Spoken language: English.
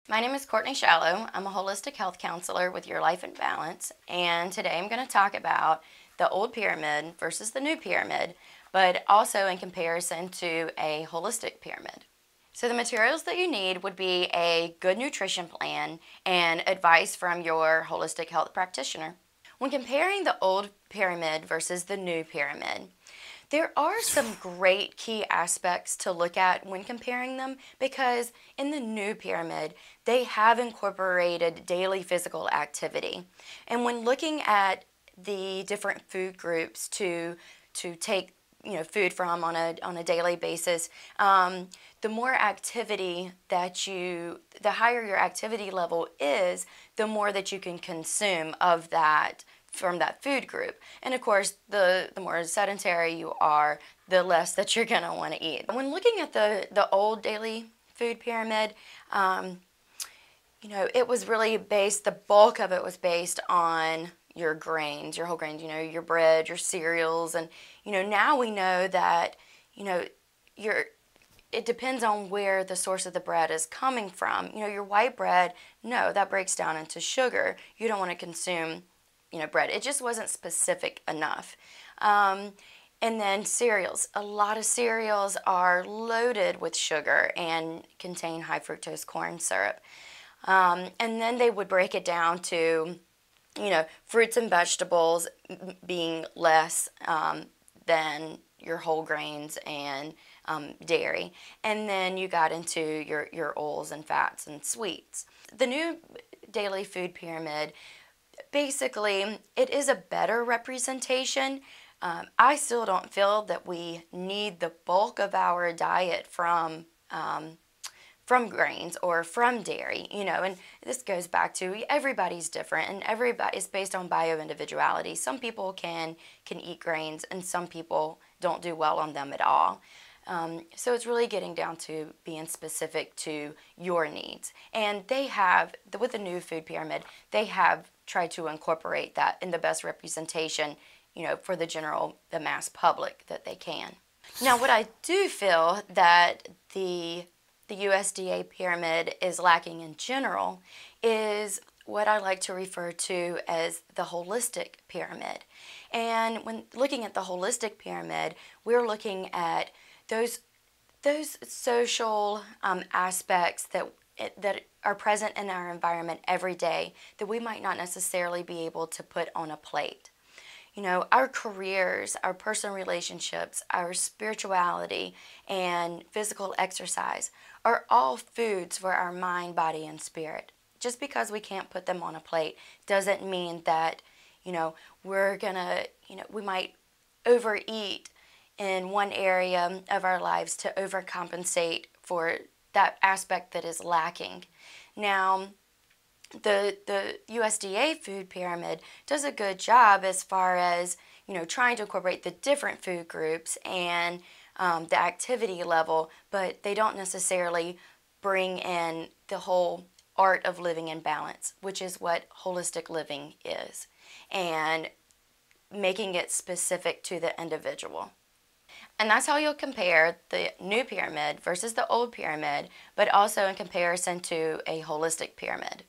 My name is Courtney Shallow. I'm a holistic health counselor with Your Life in Balance, and today I'm going to talk about the old pyramid versus the new pyramid, but also in comparison to a holistic pyramid. So the materials that you need would be a good nutrition plan and advice from your holistic health practitioner. When comparing the old pyramid versus the new pyramid, there are some great key aspects to look at when comparing them because in the new pyramid, they have incorporated daily physical activity. And when looking at the different food groups to take food from on a daily basis, the more activity the higher your activity level is, the more that you can consume of that from that food group. And of course, the more sedentary you are, the less that you're going to want to eat. When looking at the old daily food pyramid, it was really the bulk of it was based on your grains, your whole grains, your bread, your cereals. And, now we know that, it depends on where the source of the bread is coming from. Your white bread, no, that breaks down into sugar. You don't want to consume bread. It just wasn't specific enough. And then cereals. A lot of cereals are loaded with sugar and contain high fructose corn syrup. And then they would break it down to, fruits and vegetables being less than your whole grains and dairy. And then you got into your oils and fats and sweets. The new daily food pyramid, basically, it is a better representation. I still don't feel that we need the bulk of our diet from grains or from dairy, and this goes back to everybody's different and everybody is based on bio-individuality. Some people can eat grains and some people don't do well on them at all. So it's really getting down to being specific to your needs. And they have, with the new food pyramid, they have tried to incorporate that in the best representation, for the mass public that they can. Now, what I do feel that the USDA pyramid is lacking in general is what I like to refer to as the holistic pyramid. And when looking at the holistic pyramid, we're looking at those social aspects that are present in our environment every day that we might not necessarily be able to put on a plate. Our careers, our personal relationships, our spirituality, and physical exercise are all foods for our mind, body, and spirit. Just because we can't put them on a plate doesn't mean that, we're gonna, we might overeat in one area of our lives to overcompensate for that aspect that is lacking. Now, the USDA food pyramid does a good job as far as, trying to incorporate the different food groups and the activity level, but they don't necessarily bring in the whole art of living in balance, which is what holistic living is, and making it specific to the individual. And that's how you'll compare the new pyramid versus the old pyramid, but also in comparison to a holistic pyramid.